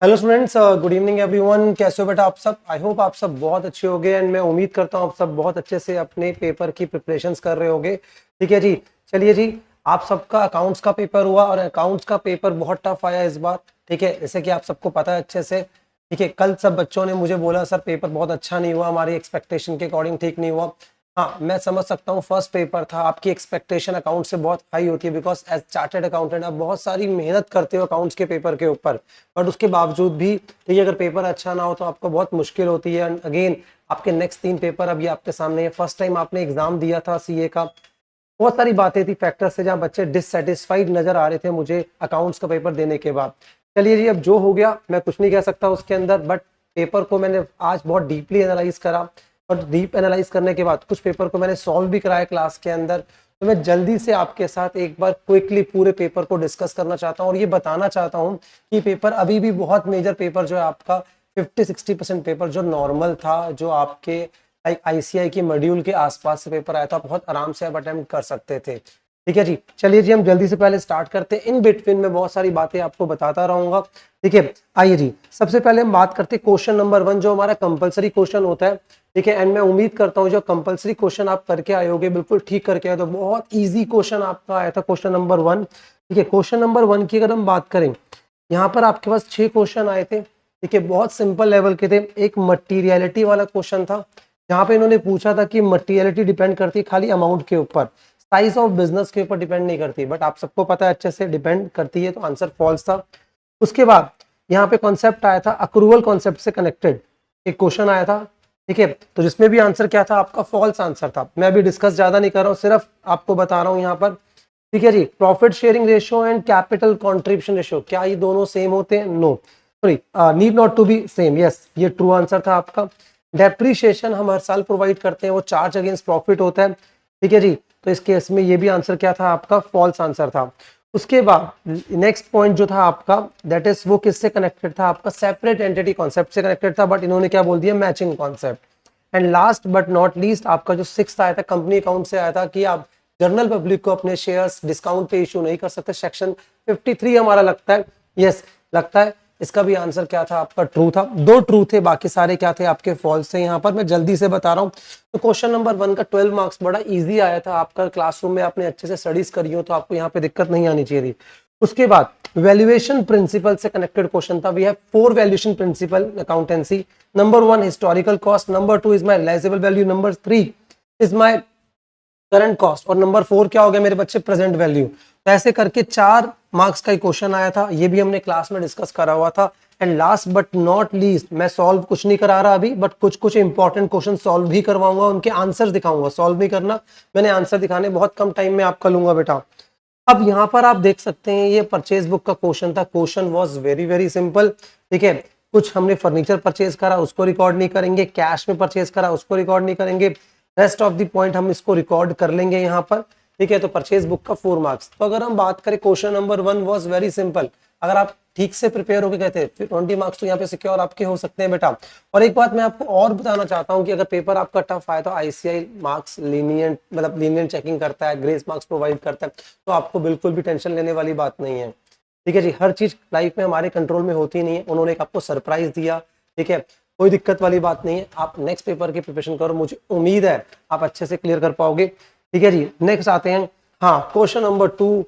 Hello students, good evening everyone. कैसे हो बेटा आप सब? आई होप आप सब बहुत अच्छे होंगे एंड मैं उम्मीद करता हूँ आप सब बहुत अच्छे से अपने पेपर की प्रिपरेशंस कर रहे होंगे। ठीक है जी, चलिए जी। आप सबका अकाउंट्स का पेपर हुआ और अकाउंट्स का पेपर बहुत टफ आया इस बार। ठीक है, जैसे कि आप सबको पता है अच्छे से। ठीक है, कल सब बच्चों ने मुझे बोला सर पेपर बहुत अच्छा नहीं हुआ, हमारी एक्सपेक्टेशन के अकॉर्डिंग ठीक नहीं हुआ। हाँ, मैं समझ सकता हूँ, फर्स्ट पेपर था, आपकी एक्सपेक्टेशन अकाउंट से बहुत हाई होती है बिकॉज एज चार्टर्ड अकाउंटेंट आप बहुत सारी मेहनत करते हो अकाउंट्स के पेपर के ऊपर। बट उसके बावजूद भी ठीक है, अगर पेपर अच्छा ना हो तो आपको बहुत मुश्किल होती है। एंड अगेन आपके नेक्स्ट 3 पेपर अभी आपके सामने है। फर्स्ट टाइम आपने एग्जाम दिया था सीए का, बहुत सारी बातें थी, फैक्टर्स थे जहाँ बच्चे डिससेटिस्फाइड नजर आ रहे थे मुझे अकाउंट्स का पेपर देने के बाद। चलिए जी, अब जो हो गया मैं कुछ नहीं कह सकता उसके अंदर। बट पेपर को मैंने आज बहुत डीपली एनालाइज करा और डीप एनालाइज करने के बाद कुछ पेपर को मैंने सॉल्व भी कराया क्लास के अंदर। तो मैं जल्दी से आपके साथ एक बार क्विकली पूरे पेपर को डिस्कस करना चाहता हूँ और ये बताना चाहता हूँ कि पेपर अभी भी बहुत मेजर पेपर जो है आपका 50-60% पेपर जो नॉर्मल था, जो आपके लाइक आईसीआई की मॉड्यूल के आसपास से पेपर आया था, बहुत आराम से आप अटेम्प्ट कर सकते थे। ठीक है जी, चलिए जी हम जल्दी से पहले स्टार्ट करते हैं। इन बिटवीन में बहुत सारी बातें आपको बताता रहूंगा। ठीक है, आइए जी, सबसे पहले हम बात करते हैं क्वेश्चन नंबर 1 जो हमारा कंपलसरी क्वेश्चन होता है। ठीक है, एंड मैं उम्मीद करता हूँ जो कंपलसरी क्वेश्चन आप करके आए होगे बिल्कुल ठीक करके आए, तो बहुत ईजी क्वेश्चन आपका आया था क्वेश्चन नंबर 1। ठीक है, क्वेश्चन नंबर 1 की अगर हम बात करें, यहाँ पर आपके पास 6 क्वेश्चन आए थे। ठीक है, बहुत सिंपल लेवल के थे। एक मटीरियलिटी वाला क्वेश्चन था जहाँ पे इन्होंने पूछा था कि मटीरियलिटी डिपेंड करती है खाली अमाउंट के ऊपर, साइज ऑफ बिजनेस के ऊपर डिपेंड नहीं करती। बट आप सबको पता है अच्छे से डिपेंड करती है, तो आंसर फॉल्स था। उसके बाद यहाँ पे कॉन्सेप्ट आया था अक्रूवल कॉन्सेप्ट से कनेक्टेड एक क्वेश्चन आया था। ठीक है, तो जिसमें भी आंसर क्या था आपका फॉल्स आंसर था। मैं अभी डिस्कस ज्यादा नहीं कर रहा हूँ, सिर्फ आपको बता रहा हूँ यहाँ पर। ठीक है जी, profit sharing ratio and capital contribution ratio, क्या ये दोनों सेम होते हैं? No, sorry, need not to be same. Yes, ये ट्रू आंसर था आपका। डेप्रीशिएशन हम हर साल प्रोवाइड करते हैं, वो चार्ज अगेंस्ट प्रॉफिट होता है। ठीक है जी, तो इस केस में ये भी आंसर क्या था आपका? फॉल्स आंसर था। उसके बाद नेक्स्ट पॉइंट जो था आपका, दैट इज वो किससे कनेक्टेड था आपका? सेपरेट एंटिटी कॉन्सेप्ट से कनेक्टेड था, बट इन्होंने क्या बोल दिया? Matching concept. And last but not least आपका जो 6th आया था कंपनी अकाउंट से आया था कि आप जनरल पब्लिक को अपने शेयर्स डिस्काउंट पे इशू नहीं कर सकते, सेक्शन 53 हमारा लगता है। यस, लगता है। इसका भी आंसर क्या था आपका? ट्रू था। 2 ट्रू थे, बाकी सारे क्या थे आपके? फॉल्स थे। यहाँ पर मैं जल्दी से बता रहा हूँ। तो क्वेश्चन नंबर 1 का 12 मार्क्स बड़ा इजी आया था आपका। क्लासरूम में आपने अच्छे से स्टडीज करी हो तो आपको यहाँ पे दिक्कत नहीं आनी चाहिए थी। उसके बाद वैल्यूएशन प्रिंसिपल से कनेक्टेड क्वेश्चन था। We have 4 valuation principle accountancy. Number 1 historical cost, number 2 is my realisable value, number 3 is my current cost, और नंबर 4 क्या हो गया मेरे बच्चे? Present value. तो ऐसे करके 4 मार्क्स का क्वेश्चन आया था, ये भी हमने क्लास में डिस्कस करा हुआ था। And last but not least, मैं सॉल्व कुछ नहीं करा रहा अभी, बट कुछ कुछ इंपॉर्टेंट क्वेश्चन सॉल्व भी करवाऊंगा, उनके आंसर्स दिखाऊंगा। सॉल्व नहीं करना, मैंने आंसर दिखाने बहुत कम टाइम में आपका लूंगा बेटा। अब यहाँ पर आप देख सकते हैं ये परचेज बुक का क्वेश्चन था। Question was very very simple. ठीक है, कुछ हमने फर्नीचर परचेज करा उसको रिकॉर्ड नहीं करेंगे, कैश में परचेज करा उसको रिकॉर्ड नहीं करेंगे, रेस्ट ऑफ द पॉइंट हम इसको रिकॉर्ड कर लेंगे यहाँ पर। ठीक है, तो परचेज बुक का 4 मार्क्स। तो अगर हम बात करें question number 1 was very simple, अगर आप ठीक से प्रिपेयर होकर कहते हैं फिर 20 मार्क्स तो यहाँ पे सिक्योर आपके हो सकते हैं बेटा। और एक बात मैं आपको और बताना चाहता हूँ कि अगर पेपर आपका टफ आए तो आईसीआई मार्क्स लीनियंट, मतलब लीनियंट चेकिंग करता है, ग्रेस मार्क्स प्रोवाइड करता है, तो आपको बिल्कुल भी टेंशन लेने वाली बात नहीं है। ठीक है जी, हर चीज लाइफ में हमारे कंट्रोल में होती नहीं है, उन्होंने एक आपको सरप्राइज दिया। ठीक है, कोई दिक्कत वाली बात नहीं है, आप नेक्स्ट पेपर की प्रिपरेशन करो, मुझे उम्मीद है आप अच्छे से क्लियर कर पाओगे। ठीक है जी, नेक्स्ट आते हैं। हाँ, क्वेश्चन नंबर 2।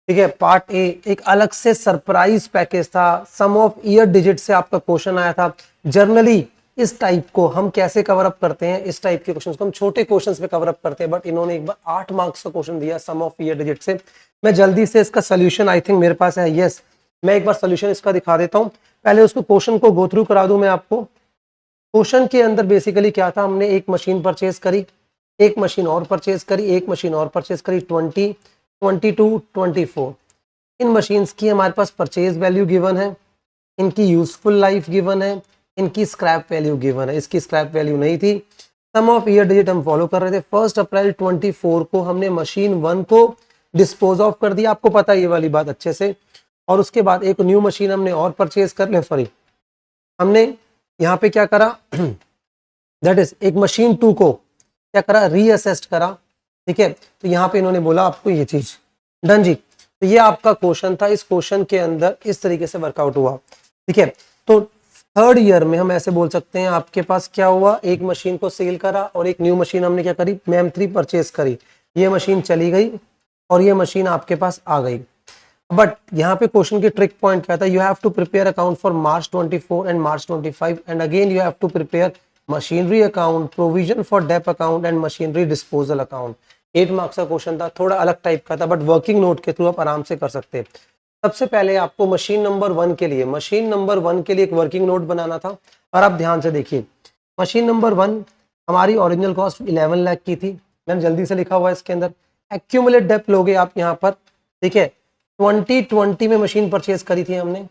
ठीक है, पार्ट ए एक अलग से सरप्राइज पैकेज था, सम ऑफ ईयर डिजिट से आपका क्वेश्चन आया था। जनरली इस टाइप को हम कैसे कवर अप करते हैं? इस टाइप के क्वेश्चंस को हम छोटे क्वेश्चंस में कवर अप करते हैं, बट इन्होंने एक बार 8 मार्क्स का क्वेश्चन दिया सम ऑफ ईयर डिजिट से। मैं जल्दी से इसका सोल्यूशन आई थिंक मेरे पास है। यस, मैं एक बार सोल्यूशन इसका दिखा देता हूं। पहले उसको क्वेश्चन को गो थ्रू करा दूं मैं आपको। क्वेश्चन के अंदर बेसिकली क्या था, हमने एक मशीन परचेज करी, एक मशीन और परचेज करी, एक मशीन और परचेज करी, 20, 22, 24। इन मशीन्स की हमारे पास परचेज वैल्यू गिवन है, इनकी यूजफुल लाइफ गिवन है, इनकी स्क्रैप वैल्यू गिवन है। इसकी स्क्रैप वैल्यू नहीं थी। सम ऑफ ईयर डिजिट हम फॉलो कर रहे थे। 1 अप्रैल 24 को हमने मशीन 1 को डिस्पोज ऑफ कर दिया, आपको पता है ये वाली बात अच्छे से। और उसके बाद एक न्यू मशीन हमने और परचेज कर लिया, सॉरी हमने यहाँ पे क्या करा दैट इज एक मशीन 2 को क्या करा? रीअसेस्ट करा। ठीक है, तो यहाँ पे इन्होंने बोला आपको ये चीज डन जी। तो ये आपका क्वेश्चन था, इस क्वेश्चन के अंदर इस तरीके से वर्कआउट हुआ। ठीक है, तो थर्ड ईयर में हम ऐसे बोल सकते हैं आपके पास क्या हुआ, एक मशीन को सेल करा और एक न्यू मशीन हमने क्या करी, MEM3 परचेज करी, ये मशीन चली गई और ये मशीन आपके पास आ गई। बट यहाँ पे क्वेश्चन की ट्रिक पॉइंट क्या था, you have to prepare account for March 24 and March 25 and again you have to prepare machinery account, provision for dep account and machinery disposal account. 8 marks का question था, थोड़ा अलग type का था, but working note के through आप आराम से कर सकते हैं। सबसे पहले आपको मशीन नंबर 1 के लिए एक वर्किंग नोट बनाना था। और आप ध्यान से देखिए, मशीन नंबर 1 हमारी ओरिजिनल कॉस्ट 11 लाख की थी, मैंने जल्दी से लिखा हुआ है इसके अंदर। एक्यूमुलेट डेप्थ लोगे आप यहाँ पर, ठीक है, 2020 में मशीन परचेज करी थी हमने,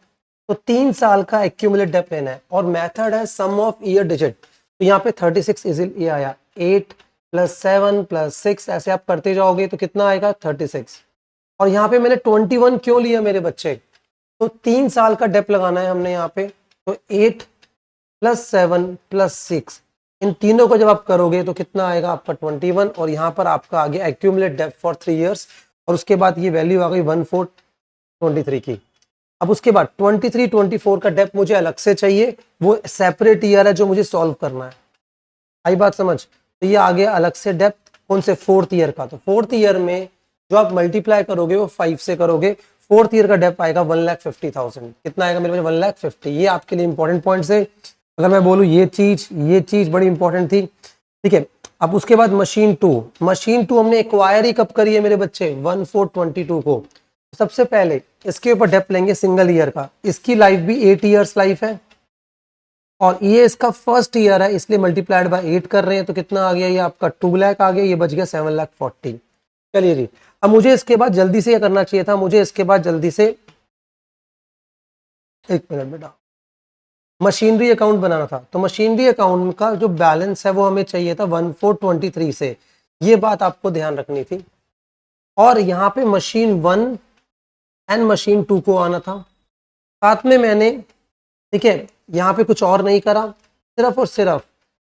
तो 3 साल का एक्यूमुलेट डेप्थ लेना है और मेथड है सम ऑफ ईयर डिजिट। तो यहाँ पे 36 इजीली आया, 8 + 7 + 6 ऐसे आप करते जाओगे तो कितना आएगा 36। और यहाँ पे मैंने 21 क्यों लिया मेरे बच्चे, तो 3 साल का डेप्थ लगाना है हमने यहाँ पे, तो 8 + 7 + 6 इन तीनों को जब आप करोगे तो कितना आएगा आपका 21, और यहाँ पर आपका आ गया एक्यूमुलेट डेप्थ फॉर 3 इयर्स, और उसके बाद ये वैल्यू आ गई 1423 की। अब उसके बाद 23-24 का डेप्थ मुझे अलग से चाहिए, वो सेपरेट ईयर है जो मुझे सॉल्व करना है। आई बात समझ, तो ये आ गया अलग से डेप्थ कौन से, 4th ईयर का। तो 4th ईयर में जो आप मल्टीप्लाई करोगे वो 5 से करोगे, 4th ईयर का डेप्थ आएगा 1,50,000। कितना आएगा मेरे पास 1,50,000। ये आपके लिए इंपॉर्टेंट पॉइंट्स है। अगर मैं बोलूँ ये चीज बड़ी इंपॉर्टेंट थी, ठीक है। अब उसके बाद मशीन टू हमने एक्वायर ही कब करी है मेरे बच्चे, 1/4/22 को। सबसे पहले इसके ऊपर डेप्थ लेंगे सिंगल ईयर का, इसकी लाइफ भी 8 इयर्स लाइफ है और ये इसका फर्स्ट ईयर है, इसलिए मल्टीप्लाइड बाय 8 कर रहे हैं, तो कितना आ गया ये आपका 2 लाख आ गया, ये बच गया 7,40,000। चलिए जी, अब मुझे इसके बाद जल्दी से ये करना चाहिए था, मुझे इसके बाद जल्दी से, एक मिनट बेटा, मशीनरी अकाउंट बनाना था। तो मशीनरी अकाउंट का जो बैलेंस है वो हमें चाहिए था 1/4/23 से, ये बात आपको ध्यान रखनी थी। और यहाँ पे मशीन 1 एंड मशीन 2 को आना था साथ में मैंने, ठीक है। यहाँ पे कुछ और नहीं करा, सिर्फ और सिर्फ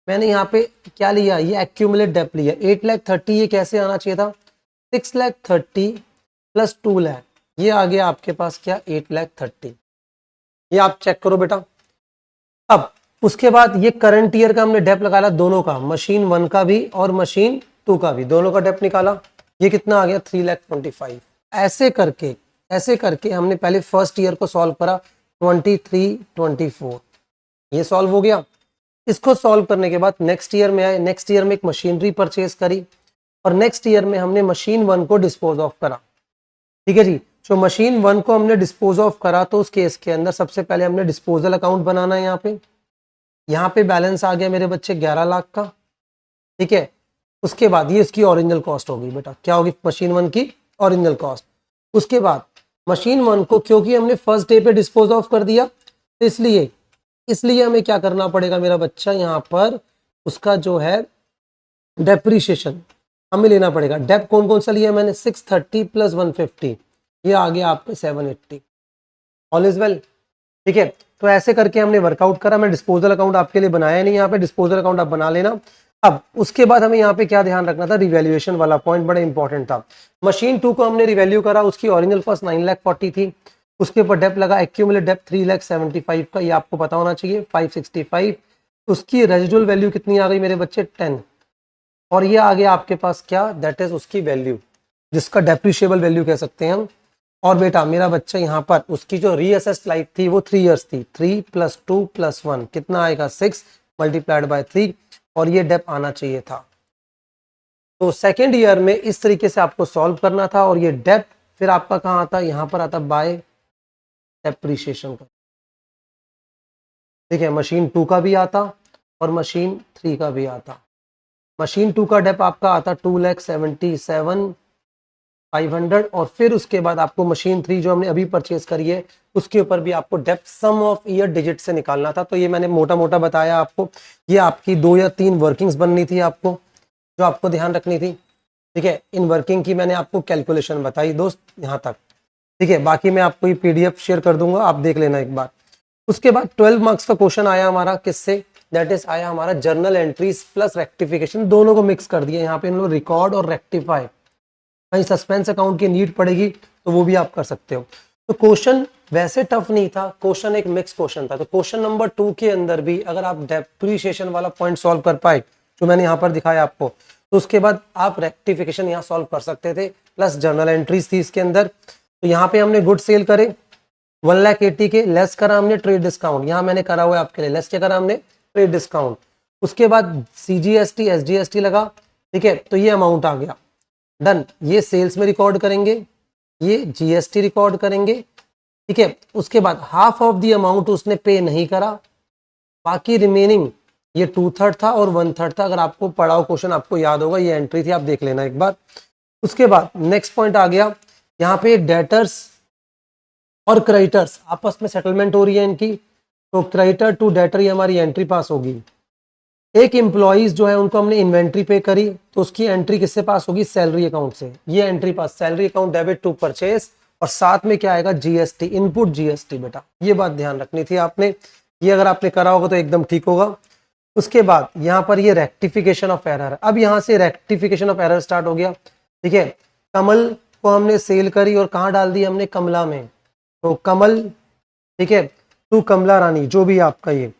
मैंने यहाँ पे क्या लिया, ये एक्यूमुलेट डेप्थ लिया 8,30,000। ये कैसे आना चाहिए था, 6,30,000 + 2 लाख, ये आ गया आपके पास क्या 8,30,000। ये आप चेक करो बेटा। अब उसके बाद ये करंट ईयर का हमने डेप्थ लगाया दोनों का, मशीन 1 का भी और मशीन 2 का भी, दोनों का डेप्थ निकाला, ये कितना आ गया 3,25,000। ऐसे करके हमने पहले फर्स्ट ईयर को सॉल्व करा 23-24, ये सॉल्व हो गया। इसको सॉल्व करने के बाद नेक्स्ट ईयर में आए, नेक्स्ट ईयर में एक मशीनरी परचेज करी और नेक्स्ट ईयर में हमने मशीन 1 को डिस्पोज ऑफ करा, ठीक है जी। जो मशीन 1 को हमने डिस्पोज ऑफ करा तो उस केस के अंदर सबसे पहले हमने डिस्पोजल अकाउंट बनाना है। यहाँ पे बैलेंस आ गया मेरे बच्चे 11 लाख का, ठीक है। उसके बाद ये इसकी ओरिजिनल कॉस्ट होगी बेटा, क्या होगी मशीन 1 की ओरिजिनल कॉस्ट। उसके बाद मशीन 1 को क्योंकि हमने फर्स्ट डे पे डिस्पोज ऑफ कर दिया, तो इसलिए हमें क्या करना पड़ेगा मेरा बच्चा, यहाँ पर उसका जो है डेप्रीशिएशन हमें लेना पड़ेगा। डेप कौन कौन सा लिया मैंने, 630 + 150, ये आ गया आपके 780। ऑल इज वेल, ठीक है। तो ऐसे करके हमने वर्कआउट करा। मैं डिस्पोजल अकाउंट आपके लिए बनाया नहीं, यहाँ पे डिस्पोजल अकाउंट आप बना लेना। अब उसके बाद हमें यहाँ पे क्या ध्यान रखना था, रिवैल्यूएशन वाला पॉइंट बड़ा इंपॉर्टेंट था। मशीन 2 को हमने रिवैल्यू करा, उसकी ओरिजिनल कॉस्ट 9,40,000 थी, उसके ऊपर डेप्थ लगा एक्यूमुलेट डेप्थ 3,75,000 का, ये आपको पता होना चाहिए 565। उसकी रेजिडुअल वैल्यू कितनी आ गई मेरे बच्चे 10, और ये आ गया आपके पास क्या, दैट इज उसकी वैल्यू, जिसका डेप्रिशिएबल वैल्यू कह सकते हैं हम। और बेटा मेरा बच्चा यहाँ पर उसकी जो रीअसेस्ड लाइफ थी वो 3 इयर्स थी, 3 + 2 + 1 कितना आएगा 6 मल्टीप्लाइड बाय 3, और ये डेप्थ आना चाहिए था। तो सेकेंड ईयर में इस तरीके से आपको सॉल्व करना था, और ये डेप्थ फिर आपका कहाँ आता, यहाँ पर आता बाय डेप्रिशिएशन का, ठीक है। मशीन 2 का भी आता और मशीन 3 का भी आता। मशीन 2 का डेप्थ आपका आता 2,77,500, और फिर उसके बाद आपको मशीन 3 जो हमने अभी परचेज करी है उसके ऊपर भी आपको depth sum of year digit से निकालना था। तो ये मैंने मोटा मोटा बताया आपको, ये आपकी 2 या 3 वर्किंग्स बननी थी आपको, जो आपको ध्यान रखनी थी, ठीक है। इन वर्किंग की मैंने आपको कैलकुलेशन बताई दोस्त यहाँ तक, ठीक है। बाकी मैं आपको ये PDF शेयर कर दूंगा, आप देख लेना एक बार। उसके बाद 12 मार्क्स का क्वेश्चन आया हमारा किससे, दैट इज आया हमारा जर्नल एंट्रीज प्लस रेक्टिफिकेशन, दोनों को मिक्स कर दिया यहाँ पे इन लोग, रिकॉर्ड और रेक्टिफाई। कहीं सस्पेंस अकाउंट की नीड पड़ेगी तो वो भी आप कर सकते हो। तो क्वेश्चन वैसे टफ नहीं था, क्वेश्चन एक मिक्स क्वेश्चन था। तो क्वेश्चन नंबर 2 के अंदर भी अगर आप डेप्रिसिएशन वाला पॉइंट सॉल्व कर पाए जो मैंने यहाँ पर दिखाया आपको, तो उसके बाद आप रेक्टिफिकेशन यहाँ सॉल्व कर सकते थे, प्लस जर्नल एंट्रीज थी इसके अंदर। तो यहाँ पे हमने गुड सेल करे 1,80,000 के, लेस करा हमने ट्रेड डिस्काउंट, यहाँ मैंने करा हुआ है आपके लिए, लेस क्या करा हमने, ट्रेड डिस्काउंट। उसके बाद CGST SGST लगा, ठीक है, तो ये अमाउंट आ गया, डन। ये सेल्स में रिकॉर्ड करेंगे, ये GST रिकॉर्ड करेंगे, ठीक है। उसके बाद हाफ ऑफ द अमाउंट उसने पे नहीं करा, बाकी रिमेनिंग ये 2/3 था और 1/3 था। अगर आपको पढ़ा हो क्वेश्चन आपको याद होगा, ये एंट्री थी, आप देख लेना एक बार। उसके बाद नेक्स्ट पॉइंट आ गया, यहाँ पे डेटर्स और क्रेडिटर्स आपस में सेटलमेंट हो रही है इनकी, तो क्रेडिटर टू डेटर ये हमारी एंट्री पास होगी। एक एम्प्लॉइज जो है उनको हमने इन्वेंट्री पे करी, तो उसकी एंट्री किससे पास होगी, सैलरी अकाउंट से, ये entry pass, salary account debit to purchase, और साथ में क्या आएगा, GST, इनपुट GST। बेटा ये बात ध्यान रखनी थी आपने, ये अगर आपने करा होगा तो एकदम ठीक होगा। उसके बाद यहाँ पर ये रेक्टिफिकेशन ऑफ एरर, अब यहाँ से रेक्टिफिकेशन ऑफ एरर स्टार्ट हो गया, ठीक है। कमल को हमने सेल करी और कहाँ डाल दी हमने, कमला में, तो कमल, ठीक है, टू कमला रानी, जो भी आपका ये।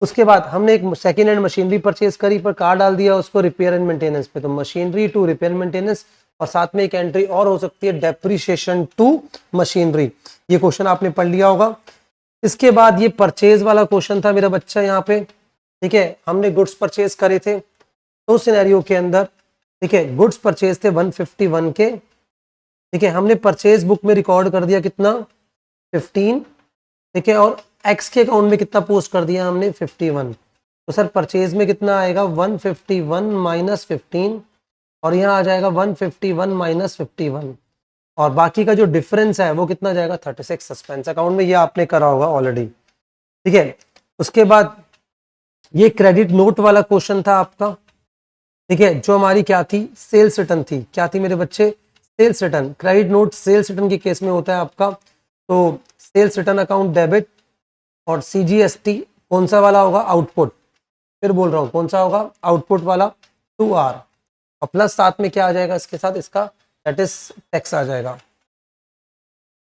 उसके बाद हमने एक सेकेंड हैंड मशीनरी परचेज करी, पर कहाँ डाल दिया उसको, रिपेयर एंड मेंटेनेंस पे, तो मशीनरी टू रिपेयर मेंटेनेंस, और साथ में एक एंट्री और हो सकती है डेप्रिसिएशन टू मशीनरी। ये क्वेश्चन आपने पढ़ लिया होगा। इसके बाद ये परचेज वाला क्वेश्चन था मेरा बच्चा यहाँ पे, ठीक है, हमने गुड्स परचेज करे थे, तो सिनेरियो के अंदर, ठीक है, गुड्स परचेज थे 151 के, ठीक है, हमने परचेज बुक में रिकॉर्ड कर दिया कितना, 15, ठीक है, और एक्स के अकाउंट में कितना पोस्ट कर दिया हमने, 51। तो सर परचेज में कितना आएगा, 151 माइनस 15, और यहाँ आ जाएगा 151 माइनस 51, और बाकी का जो डिफरेंस है वो कितना जाएगा, 36 सस्पेंस अकाउंट में। ये आपने करा होगा ऑलरेडी, ठीक है। उसके बाद ये क्रेडिट नोट वाला क्वेश्चन था आपका, ठीक है, जो हमारी क्या थी, सेल्स रिटर्न थी, क्या थी मेरे बच्चे, sales return. Credit note sales return के केस में होता है आपका, तो सेल्स रिटर्न अकाउंट डेबिट, और CGST कौन सा वाला होगा, आउटपुट, फिर बोल रहा हूँ कौन सा होगा, आउटपुट वाला 2R, और प्लस साथ में क्या आ जाएगा इसके साथ, इसका दैट इज टैक्स आ जाएगा।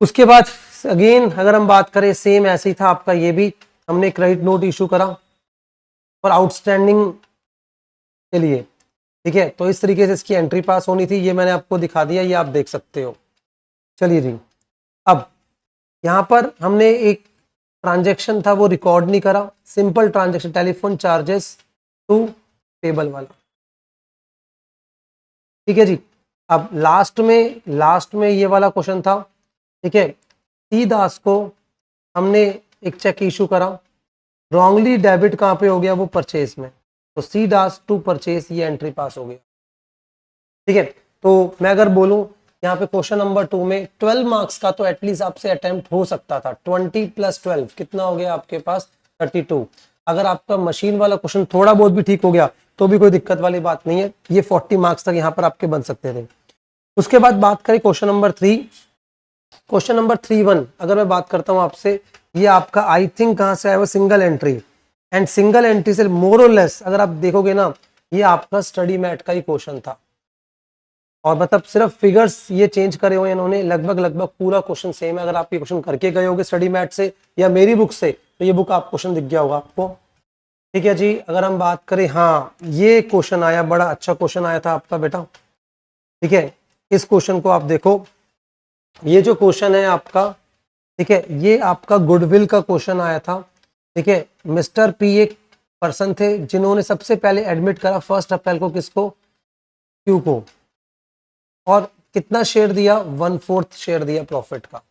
उसके बाद अगेन अगर हम बात करें, सेम ऐसे ही था आपका, ये भी हमने क्रेडिट नोट इशू करा और आउटस्टैंडिंग के लिए, ठीक है, तो इस तरीके से इसकी एंट्री पास होनी थी, ये मैंने आपको दिखा दिया, ये आप देख सकते हो। चलिए जी, अब यहाँ पर हमने एक ट्रांजैक्शन था वो रिकॉर्ड नहीं करा, simple transaction, telephone charges to payable वाला, ठीक है जी। अब लास्ट में ये वाला क्वेश्चन था, ठीक है, सी दास को हमने एक चेक इशू करा, रॉन्गली डेबिट कहाँ पे हो गया, वो परचेज में, तो सी दास टू परचेज, ये एंट्री पास हो गया, ठीक है। तो मैं अगर बोलूं यहाँ पे क्वेश्चन नंबर 2 में 12 मार्क्स का तो एटलीस्ट आपसे अटेम्प्ट हो सकता था, 20 + 12 कितना हो गया आपके पास, 32। अगर आपका मशीन वाला क्वेश्चन थोड़ा बहुत भी ठीक हो गया तो भी कोई दिक्कत वाली बात नहीं है, ये 40 मार्क्स तक यहाँ पर आपके बन सकते थे। उसके बाद बात करें क्वेश्चन नंबर 3, क्वेश्चन नंबर 3-1 अगर मैं बात करता हूँ आपसे, ये आपका आई थिंक कहाँ से आया हुआ, single entry, and single entry से मोर और लेस अगर आप देखोगे ना, ये आपका स्टडी मैट का ही क्वेश्चन था, और मतलब सिर्फ फिगर्स ये चेंज करे हुए इन्होंने, लगभग पूरा क्वेश्चन सेम है। अगर आप ये क्वेश्चन करके गए होगे स्टडी मैट से या मेरी बुक से, तो ये बुक आप क्वेश्चन दिख गया होगा आपको, ठीक है जी। अगर हम बात करें, हाँ ये क्वेश्चन आया, बड़ा अच्छा क्वेश्चन आया था आपका बेटा, ठीक है। इस क्वेश्चन को आप देखो, ये जो क्वेश्चन है आपका, ठीक है, ये आपका गुडविल का क्वेश्चन आया था, ठीक है। मिस्टर पी एक पर्सन थे जिन्होंने सबसे पहले एडमिट करा 1 अप्रैल को, किसको, क्यू को, और कितना शेयर दिया, 1/4 शेयर दिया प्रॉफिट का।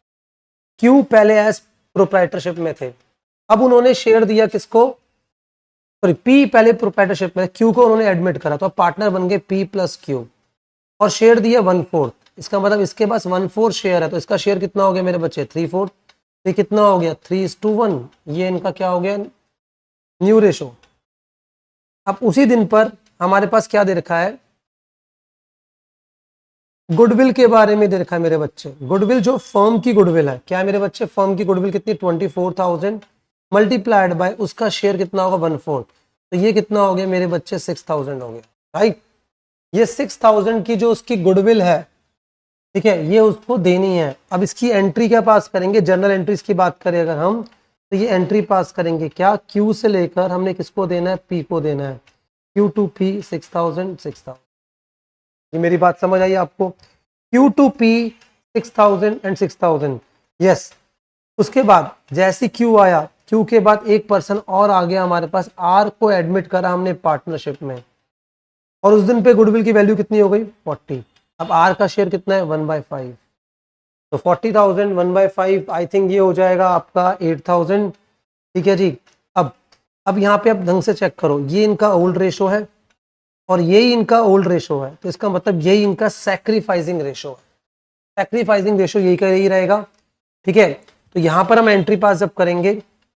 क्यू पहले एज प्रोप्राइटरशिप में थे, अब उन्होंने शेयर दिया किसको, सॉरी पी पहले प्रोप्राइटरशिप में, क्यू को उन्होंने एडमिट करा, तो अब पार्टनर बन गए पी प्लस क्यू, और शेयर दिया 1/4। इसका मतलब इसके पास 1/4 शेयर है, तो इसका शेयर कितना हो गया मेरे बच्चे, 3/4, ये कितना हो गया, 3:1, ये इनका क्या हो गया, न्यू रेशो। अब उसी दिन पर हमारे पास क्या दे रखा है, गुडविल के बारे में दे रखा है मेरे बच्चे, गुडविल जो फर्म की गुडविल है, क्या है मेरे बच्चे, फर्म की गुडविल कितनी, 24,000 मल्टीप्लाइड बाय उसका शेयर कितना होगा, 1/4, तो ये कितना हो गया मेरे बच्चे, 6,000 हो गया, राइट। ये 6,000 की जो उसकी गुडविल है, ठीक है, ये उसको देनी है। अब इसकी एंट्री क्या पास करेंगे, जर्नल एंट्रीज की बात करें अगर हम, तो ये एंट्री पास करेंगे क्या, क्यू से लेकर हमने किसको देना है, पी को देना है, क्यू टू पी 6000 6000। ये मेरी बात समझ आई आपको, Q to P 6000 and 6000, yes. उसके बाद जैसे क्यू आया, क्यू के बाद एक पर्सन और आ गया हमारे पास, आर को एडमिट करा हमने पार्टनरशिप में, और उस दिन पे गुडविल की वैल्यू कितनी हो गई, 40। अब आर का शेयर कितना है, 1/5, तो 40,000 1/5, आई थिंक ये हो जाएगा आपका 8000। ठीक है जी। अब यहाँ पे आप ढंग से चेक करो, ये इनका ओल्ड रेशो है और यही इनका ओल्ड रेशो है, तो इसका मतलब यही इनका सैक्रिफाइसिंग रेशो है। सैक्रिफाइसिंग रेशो यही का यही रहेगा। ठीक है, तो यहाँ पर हम एंट्री पास जब करेंगे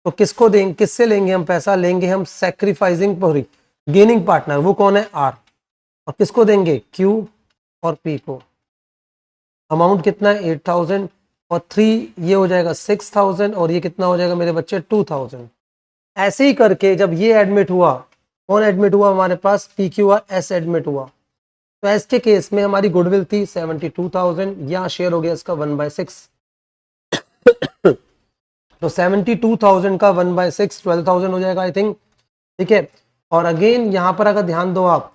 तो किसको देंगे, किससे लेंगे हम पैसा, लेंगे हम सैक्रिफाइसिंग गेनिंग पार्टनर, वो कौन है, आर, और किसको देंगे, क्यू और पी को। अमाउंट कितना है, 8000, और 3 ये हो जाएगा 6000, और ये कितना हो जाएगा मेरे बच्चे, 2000। ऐसे ही करके जब ये एडमिट हुआ, कौन एडमिट हुआ हमारे पास, P Q R S admit हुआ, तो एस के केस में हमारी गुडविल थी 72,000, यहाँ शेयर हो गया इसका 1/6, तो 72,000 का 1/6 12,000 हो जाएगा आई थिंक। ठीक है, और अगेन यहाँ पर अगर ध्यान दो आप,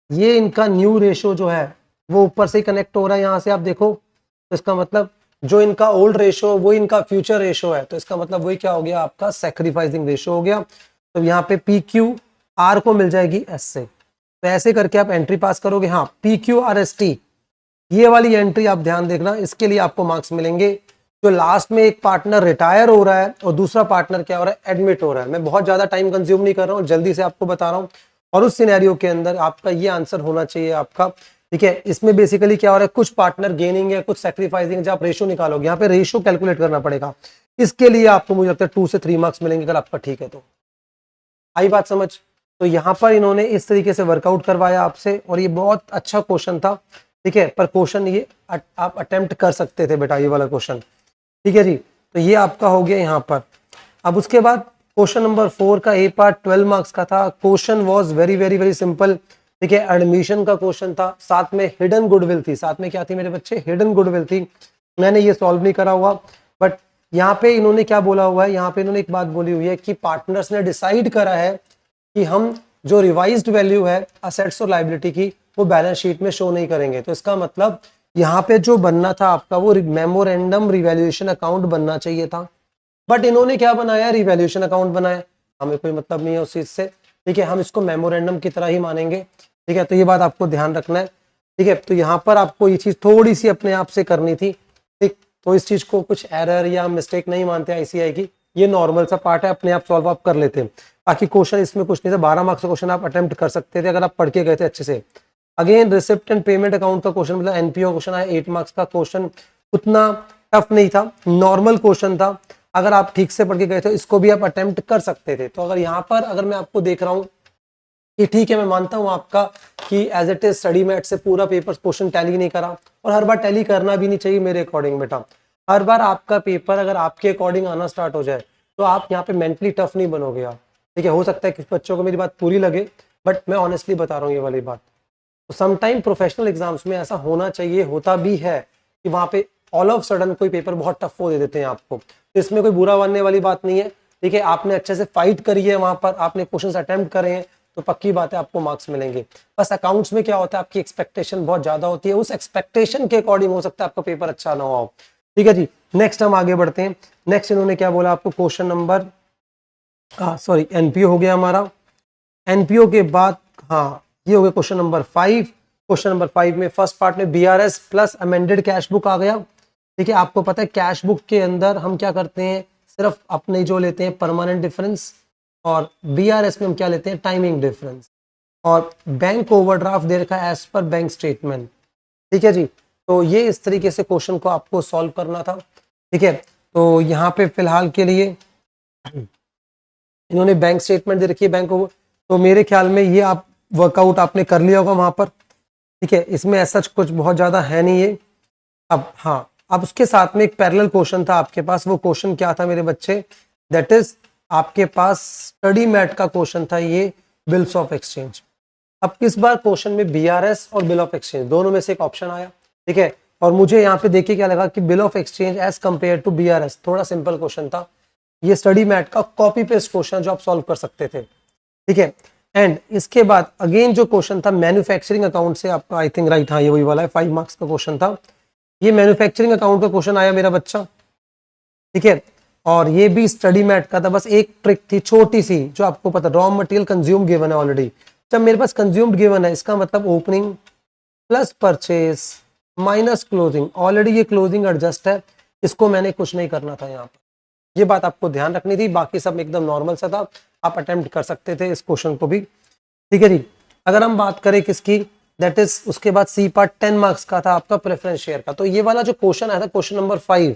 ये इनका न्यू रेशो जो है वो ऊपर से कनेक्ट हो रहा है, यहाँ से आप देखो, तो इसका मतलब जो इनका ओल्ड रेशो वो इनका फ्यूचर रेशो है, तो इसका मतलब वही क्या हो गया, आपका सैक्रिफाइसिंग रेशो हो गया। तो यहाँ पे पी क्यू आर को मिल जाएगी एस से, तो ऐसे करके आप एंट्री पास करोगे। हाँ, P Q R S T, ये वाली एंट्री आप ध्यान देखना, इसके लिए आपको मार्क्स मिलेंगे। जो लास्ट में एक पार्टनर रिटायर हो रहा है और दूसरा पार्टनर क्या हो रहा है, एडमिट हो रहा है। मैं बहुत ज्यादा टाइम कंज्यूम नहीं कर रहा हूँ, जल्दी से आपको बता रहा हूँ, और उस सिनेरियो के अंदर आपका ये आंसर होना चाहिए आपका। ठीक है, इसमें बेसिकली क्या हो रहा है, कुछ पार्टनर गेनिंग है, कुछ सैक्रिफाइसिंग है, जब आप रेशो निकालोगे यहाँ पे रेशो कैलकुलेट करना पड़ेगा, इसके लिए आपको मुझे लगता है 2 से 3 मार्क्स मिलेंगे अगर आपका ठीक है तो। आई बात समझ। तो यहाँ पर इन्होंने इस तरीके से वर्कआउट करवाया आपसे, और ये बहुत अच्छा क्वेश्चन था। ठीक है, पर क्वेश्चन ये आप अटेम्प्ट कर सकते थे बेटा, ये वाला क्वेश्चन। ठीक है जी, तो ये आपका हो गया यहाँ पर। अब उसके बाद क्वेश्चन नंबर 4 का ए पार्ट 12 मार्क्स का था। Question was very very very simple. ठीक है, एडमिशन का क्वेश्चन था, साथ में हिडन गुडविल थी, साथ में क्या थी मेरे बच्चे, हिडन गुडविल थी। मैंने ये सॉल्व नहीं करा हुआ, बट यहाँ पे इन्होंने क्या बोला हुआ है, यहाँ पे इन्होंने एक बात बोली हुई है कि पार्टनर्स ने डिसाइड करा है कि हम जो रिवाइज्ड वैल्यू है असेट्स और लायबिलिटी की, वो बैलेंस शीट में शो नहीं करेंगे। तो इसका मतलब यहाँ पे जो बनना था आपका, वो मेमोरेंडम रिवैल्यूएशन अकाउंट बनना चाहिए था, बट इन्होंने क्या बनाया, रिवैल्यूएशन अकाउंट बनाया। हमें कोई मतलब नहीं है उस चीज से। ठीक है, हम इसको मेमोरेंडम की तरह ही मानेंगे। ठीक है, तो ये बात आपको ध्यान रखना है। ठीक है, तो यहाँ पर आपको ये चीज थोड़ी सी अपने आप से करनी थी। ठीक, तो इस चीज को कुछ एरर या मिस्टेक नहीं मानते आईसीआई की, ये नॉर्मल सा पार्ट है, अपने आप सॉल्व आप कर लेते हैं। बाकी क्वेश्चन इसमें कुछ नहीं था, 12 मार्क्स का क्वेश्चन आप अटेम्प्ट कर सकते थे अगर आप पढ़ के गए थे अच्छे से। Again receipt and payment account का क्वेश्चन, मतलब एनपीओ क्वेश्चन आया, 8 मार्क्स का क्वेश्चन, उतना टफ नहीं था, नॉर्मल क्वेश्चन था। अगर आप ठीक से पढ़ के गए थे, इसको भी आप अटेम्प्ट कर सकते थे। तो अगर यहाँ पर अगर मैं आपको देख रहा हूँ कि ठीक है, मैं मानता हूँ आपका कि as it is study mat से पूरा पेपर क्वेश्चन टैली नहीं करा, और हर बार टैली करना भी नहीं चाहिए मेरे अकॉर्डिंग बेटा। हर बार आपका पेपर अगर आपके अकॉर्डिंग आना स्टार्ट हो जाए, तो आप यहाँ पे मेंटली टफ नहीं बनोगे आप। ठीक है, हो सकता है कि बच्चों को मेरी बात पूरी लगे, बट मैं ऑनेस्टली बता रहा हूँ ये वाली बात। तो समटाइम प्रोफेशनल एग्जाम्स में ऐसा होना चाहिए, होता भी है, कि वहाँ पे ऑल ऑफ सडन कोई पेपर बहुत टफ हो दे देते हैं आपको। तो इसमें कोई बुरा मानने वाली बात नहीं है। ठीक है, आपने अच्छे से फाइट करी है, वहां पर आपने क्वेश्चन अटेम्प्ट करे हैं, तो पक्की बात है आपको मार्क्स मिलेंगे। बस अकाउंट्स में क्या होता है, आपकी एक्सपेक्टेशन बहुत ज्यादा होती है, उस एक्सपेक्टेशन के अकॉर्डिंग हो सकता है आपका पेपर अच्छा ना हो। ठीक है जी, नेक्स्ट हम आगे बढ़ते हैं। नेक्स्ट इन्होंने क्या बोला आपको, क्वेश्चन नंबर सॉरी एनपीओ हो गया हमारा। एनपीओ के बाद हाँ, ये हो गया क्वेश्चन नंबर 5। क्वेश्चन नंबर 5 में फर्स्ट पार्ट में BRS plus amended cash book आ गया। ठीक है, आपको पता है कैश बुक के अंदर हम क्या करते हैं, सिर्फ अपने जो लेते हैं परमानेंट डिफरेंस, और बीआरएस में हम क्या लेते हैं, टाइमिंग डिफरेंस, और बैंक ओवरड्राफ्ट दे रखा है एज पर बैंक स्टेटमेंट। ठीक है जी, तो ये इस तरीके से क्वेश्चन को आपको सॉल्व करना था। ठीक है, तो यहाँ पे फिलहाल के लिए इन्होंने बैंक स्टेटमेंट दे रखी है, बैंक ओवर, तो मेरे ख्याल में ये आप वर्कआउट आपने कर लिया होगा वहां पर। ठीक है, इसमें ऐसा कुछ बहुत ज्यादा है नहीं है। अब हाँ, अब उसके साथ में एक पैरेलल क्वेश्चन था आपके पास। वो क्वेश्चन क्या था मेरे बच्चे, दैट इज आपके पास स्टडी मैट का क्वेश्चन था, ये बिल्स ऑफ एक्सचेंज। अब इस बार क्वेश्चन में बीआरएस और बिल ऑफ एक्सचेंज दोनों में से एक ऑप्शन आया। ठीक है, और मुझे यहाँ पे देखिए क्या लगा कि bill of exchange as compare to BRS, थोड़ा सिंपल क्वेश्चन था ये, स्टडी मैट का कॉपी पेस्ट क्वेश्चन जो आप सॉल्व कर सकते थे, ठीक है। एंड इसके बाद अगेन जो क्वेश्चन था मैन्युफैक्चरिंग अकाउंट से आपका, आई थिंक राइट, हाँ ये वही वाला है, 5 मार्क्स का क्वेश्चन था ये, मैन्युफैक्चरिंग अकाउंट का क्वेश्चन आया मेरा बच्चा, ठीक है। और ये भी स्टडी मैट का था, बस एक ट्रिक थी छोटी सी जो आपको पता, रॉ मटेरियल कंज्यूम गिवन है ऑलरेडी, जब मेरे पास कंज्यूम्ड गिवन है इसका मतलब opening plus purchase minus closing, already ये क्लोजिंग एडजस्ट है, इसको मैंने कुछ नहीं करना था यहाँ पर, ये बात आपको ध्यान रखनी थी, बाकी सब एकदम नॉर्मल सा था, आप अटेम्प्ट कर सकते थे इस क्वेश्चन को भी, ठीक है जी। अगर हम बात करें किसकी, दैट इज उसके बाद सी पार्ट 10 मार्क्स का था आपका प्रेफरेंस शेयर का, तो ये वाला जो क्वेश्चन आया था क्वेश्चन नंबर 5,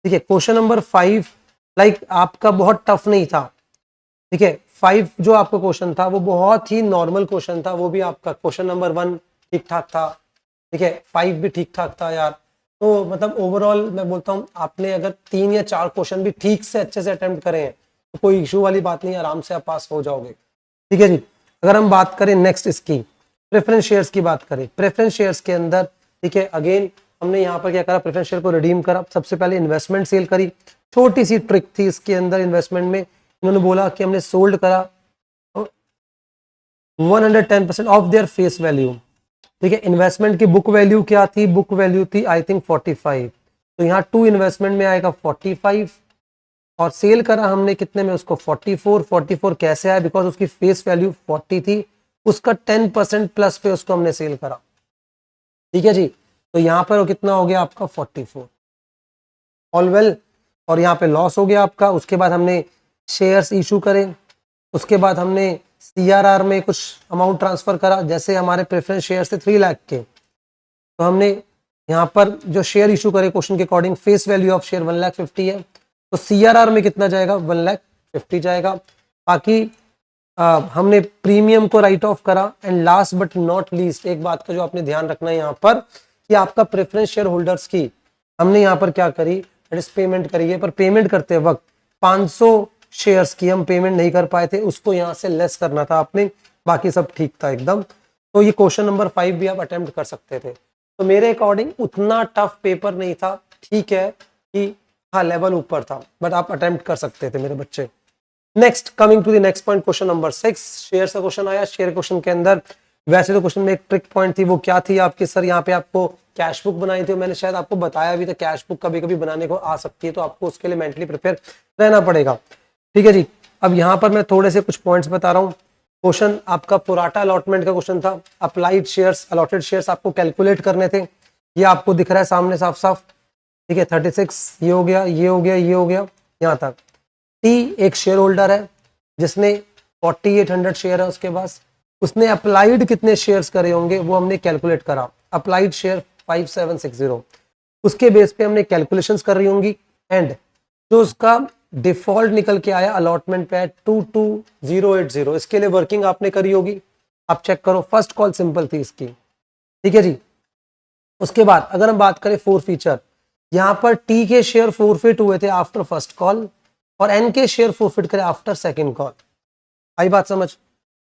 ठीक है, क्वेश्चन नंबर 5 लाइक आपका बहुत टफ नहीं था, ठीक है। 5 जो आपका क्वेश्चन था वो बहुत ही नॉर्मल क्वेश्चन था, वो भी आपका क्वेश्चन नंबर 1 ठीक ठाक था, ठीक है, 5 भी ठीक ठाक था यार, तो मतलब ओवरऑल मैं बोलता हूँ आपने अगर 3 या 4 क्वेश्चन भी ठीक से अच्छे से अटेम्प्ट करे हैं तो कोई इशू वाली बात नहीं, आराम से आप पास हो जाओगे, ठीक है जी। अगर हम बात करें नेक्स्ट इसकी प्रेफरेंस शेयर्स की बात करें, प्रेफरेंस शेयर्स के अंदर, ठीक है, अगेन हमने यहाँ पर क्या करा, प्रेफरेंस शेयर को रिडीम करा, सबसे पहले इन्वेस्टमेंट सेल करी, छोटी सी ट्रिक थी इसके अंदर इन्वेस्टमेंट में, इन्होंने बोला कि हमने सोल्ड करा 110% ऑफ देयर फेस वैल्यू, ठीक है। इन्वेस्टमेंट की बुक वैल्यू क्या थी, बुक वैल्यू थी आई थिंक 45, तो यहाँ 2 इन्वेस्टमेंट में आएगा 45, और सेल करा हमने कितने में उसको 44 कैसे आया, बिकॉज उसकी फेस वैल्यू 40 थी, उसका 10% प्लस पे उसको हमने सेल करा, ठीक है जी। तो यहाँ पर कितना हो गया आपका 44, ऑल वेल, और यहाँ पे लॉस हो गया आपका। उसके बाद हमने शेयर्स इशू करे, उसके बाद हमने सीआरआर में कुछ अमाउंट ट्रांसफर करा, जैसे हमारे प्रेफरेंस शेयर थे 3 लाख के, तो हमने यहाँ पर जो शेयर इशू करे क्वेश्चन के according, face value of share 1,50,000 है, तो सीआरआर में कितना जाएगा 1,50,000 जाएगा। बाकी हमने प्रीमियम को राइट ऑफ करा, and last but not least एक बात का जो आपने ध्यान रखना है यहाँ पर कि आपका प्रेफरेंस शेयर होल्डर्स की हमने यहाँ पर क्या करी, पेमेंट करी है, पर पेमेंट करते वक्त 500 शेयर्स की हम पेमेंट नहीं कर पाए थे, उसको यहाँ से लेस करना था आपने, बाकी सब ठीक था एकदम। तो ये क्वेश्चन नंबर 5 भी आप अटेम्प्ट कर सकते थे, तो मेरे अकॉर्डिंग उतना टफ पेपर नहीं था, ठीक है कि हाँ लेवल ऊपर था, बट आप अटेम्प्ट कर सकते थे मेरे बच्चे। Next coming to the next point, question number 6, share का क्वेश्चन आया। शेयर क्वेश्चन के अंदर वैसे तो क्वेश्चन में एक ट्रिक पॉइंट थी, वो क्या थी आपकी, सर यहाँ पे आपको कैश बुक बनाई थी, मैंने शायद आपको बताया भी था कैश बुक कभी कभी बनाने को आ सकती है, तो आपको उसके लिए मेंटली प्रिपेयर रहना पड़ेगा, ठीक है जी। अब यहाँ पर मैं थोड़े से कुछ पॉइंट्स बता रहा हूँ। क्वेश्चन आपका पुराटा अलॉटमेंट का क्वेश्चन था, अप्लाइड शेयर्स, अलॉटेड शेयर्स आपको कैलकुलेट करने थे, ये आपको दिख रहा है सामने साफ साफ, ठीक है। 36 ये हो गया, ये हो गया, ये हो गया, यहाँ तक। टी एक शेयर होल्डर है जिसने 4800 शेयर है उसके पास, उसने अप्लाइड कितने शेयर्स करे होंगे वो हमने कैलकुलेट करा, अप्लाइड शेयर 5760, उसके बेस पे हमने कैलकुलेशंस कर रही होंगी, एंड जो उसका डिफॉल्ट निकल के आया अलॉटमेंट पे 22080, इसके लिए वर्किंग आपने करी होगी, आप चेक करो, फर्स्ट कॉल सिंपल थी इसकी, ठीक है जी। उसके बाद अगर हम बात करें फोर फीचर, यहाँ पर टी के शेयर फोरफिट हुए थे आफ्टर फर्स्ट कॉल, और एन के शेयर फोरफिट करे आफ्टर सेकंड कॉल, आई बात समझ।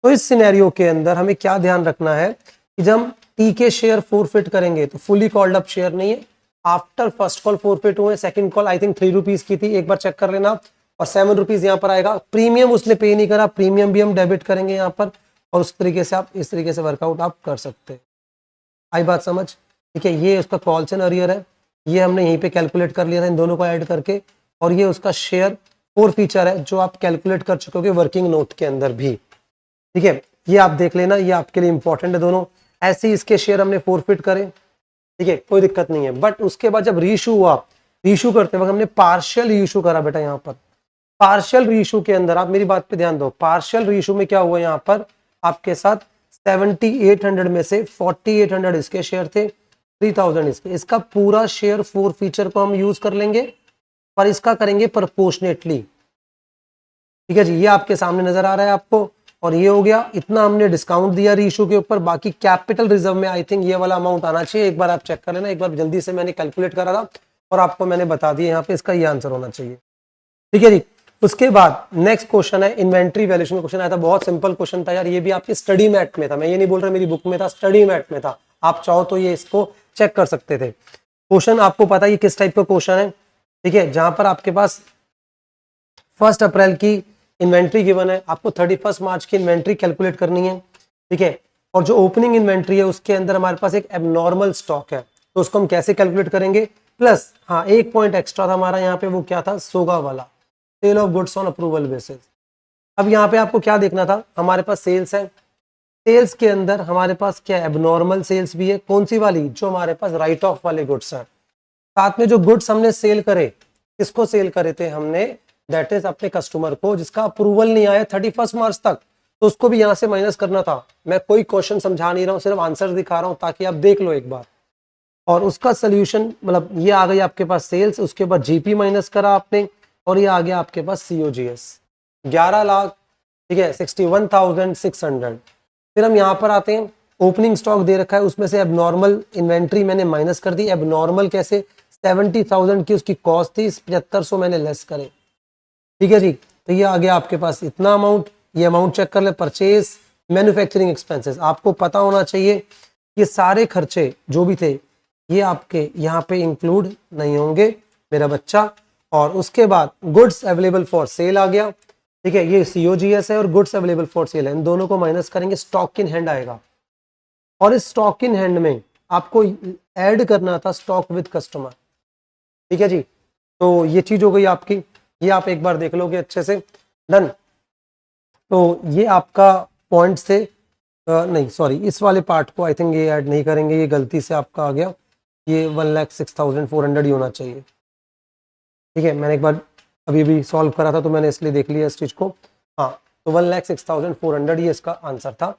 तो इस सिनेरियो के अंदर हमें क्या ध्यान रखना है कि जब हम टी के शेयर फोरफिट करेंगे तो फुली कॉल्ड अप शेयर नहीं है, आफ्टर फर्स्ट कॉल फोरफिट हुए, second call I think 3 rupees की थी, एक बार चेक कर लेना, और 7 रुपीज यहाँ पर आएगा, प्रीमियम उसने पे नहीं करा, प्रीमियम भी हम डेबिट करेंगे यहाँ पर, और उस तरीके से आप इस तरीके से वर्कआउट आप कर सकते हैं, आई बात समझ, ठीक है। ये उसका कॉल्स एंड अरियर है, ये हमने यहीं पे कैलकुलेट कर लिया था इन दोनों को ऐड करके, और ये उसका शेयर फोर फीचर है जो आप कैलकुलेट कर चुके हो वर्किंग नोट के अंदर भी, ठीक है। ये आप देख लेना, ये आपके लिए इंपॉर्टेंट है दोनों। ऐसे ही इसके शेयर हमने फोरफिट करे, ठीक है, कोई दिक्कत नहीं है। बट उसके बाद जब रीइशू हुआ, रीइशू करते वक्त हमने पार्शियल रीइशू करा बेटा। यहाँ पर पार्शियल रीइशू के अंदर आप मेरी बात पे ध्यान दो, पार्शियल रीइशू में क्या हुआ, यहाँ पर आपके साथ 7800 में से 4800 इसके शेयर थे, 3000 इसके, इसका पूरा शेयर फोर फीचर को हम यूज कर लेंगे, पर इसका करेंगे प्रोपोर्शनेटली, ठीक है जी। ये आपके सामने नजर आ रहा है आपको, और ये हो गया, इतना हमने डिस्काउंट दिया रीइशू के ऊपर, बाकी कैपिटल रिजर्व में आई थिंक ये वाला अमाउंट आना चाहिए, एक बार आप चेक कर लेना, एक बार जल्दी से मैंने कैलकुलेट करा था और आपको मैंने बता दिया, यहाँ पे इसका ये आंसर होना चाहिए, ठीक है जी। उसके बाद नेक्स्ट क्वेश्चन है इन्वेंट्री वैल्यूएशन क्वेश्चन आया था, बहुत सिंपल क्वेश्चन था यार, ये भी आपके स्टडी मैट में था, मैं ये नहीं बोल रहा मेरी बुक में था, स्टडी मैट में था, आप चाहो तो ये इसको चेक कर सकते थे। क्वेश्चन आपको पता है ये किस टाइप का क्वेश्चन है, ठीक है, जहां पर आपके पास 1 अप्रैल की इन्वेंट्री गिवन है, आपको 31 मार्च की इन्वेंट्री कैलकुलेट करनी है, ठीक है, और जो ओपनिंग इन्वेंट्री है उसके अंदर हमारे पास एक एबनॉर्मल स्टॉक है, तो उसको हम कैसे कैलकुलेट करेंगे। प्लस हाँ, एक पॉइंट एक्स्ट्रा था हमारा यहाँ पे, वो क्या था, सोगा वाला, sale of goods on approval basis. अब यहाँ पे आपको क्या देखना था, हमारे पास सेल्स है, सेल्स के अंदर हमारे पास क्या एबनॉर्मल सेल्स भी है, कौन सी वाली, जो हमारे पास राइट ऑफ वाले गुड्स हैं। साथ में जो गुड्स हमने सेल करे, किसको सेल करे थे हमने, दैट इज अपने कस्टमर को जिसका अप्रूवल नहीं आया 31 मार्च तक, तो उसको भी यहां से माइनस करना था। मैं कोई क्वेश्चन समझा नहीं रहा हूं, सिर्फ आंसर दिखा रहा हूं ताकि आप देख लो एक बार। और उसका सोल्यूशन मतलब ये आ गई आपके पास सेल्स, उसके बाद जीपी माइनस करा आपने, और ये आ गया आपके पास सीओजीएस 11 लाख, ठीक है, 61,600। फिर हम यहाँ पर आते हैं, ओपनिंग स्टॉक दे रखा है, उसमें से एबनॉर्मल इन्वेंट्री मैंने माइनस कर दी। एबनॉर्मल कैसे, 70,000 की उसकी कॉस्ट थी, 7500 मैंने लेस करे, ठीक है जी। तो ये आ गया आपके पास इतना अमाउंट, ये अमाउंट चेक कर ले, परचेज मैन्युफैक्चरिंग एक्सपेंसेस। आपको पता होना चाहिए ये सारे खर्चे जो भी थे ये आपके यहाँ पे इंक्लूड नहीं होंगे मेरा बच्चा। और उसके बाद गुड्स अवेलेबल फॉर सेल आ गया, ठीक है, ये सीओजीएस है और गुड्स अवेलेबल फॉर सेल है, इन दोनों को माइनस करेंगे, स्टॉक इन हैंड आएगा। और इस स्टॉक इन हैंड में आपको ऐड करना था स्टॉक विद कस्टमर, ठीक है जी। तो ये चीज हो गई आपकी, ये आप एक बार देख लोगे अच्छे से, डन। तो ये आपका पॉइंट से नहीं सॉरी, इस वाले पार्ट को आई थिंक ये ऐड नहीं करेंगे, ये गलती से आपका आ गया, ये 1,06,400 ही होना चाहिए, ठीक है। मैंने एक बार अभी भी सॉल्व करा था तो मैंने इसलिए देख लिया इस चीज को, हाँ। तो 1,06,400 ये इसका आंसर था,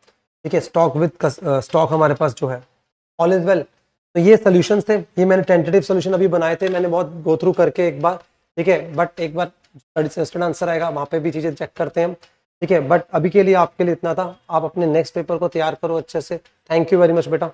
ठीक है। स्टॉक विद स्टॉक हमारे पास जो है, ऑल इज वेल। तो ये सोल्यूशंस थे, ये मैंने टेंटेटिव सोल्यूशन अभी बनाए थे, मैंने बहुत गो थ्रू करके एक बार, ठीक है। बट एक बार सजेस्टेड आंसर आएगा वहाँ पे भी चीज़ें चेक करते हैं, ठीक है। बट अभी के लिए आपके लिए इतना था, आप अपने नेक्स्ट पेपर को तैयार करो अच्छे से। थैंक यू वेरी मच बेटा।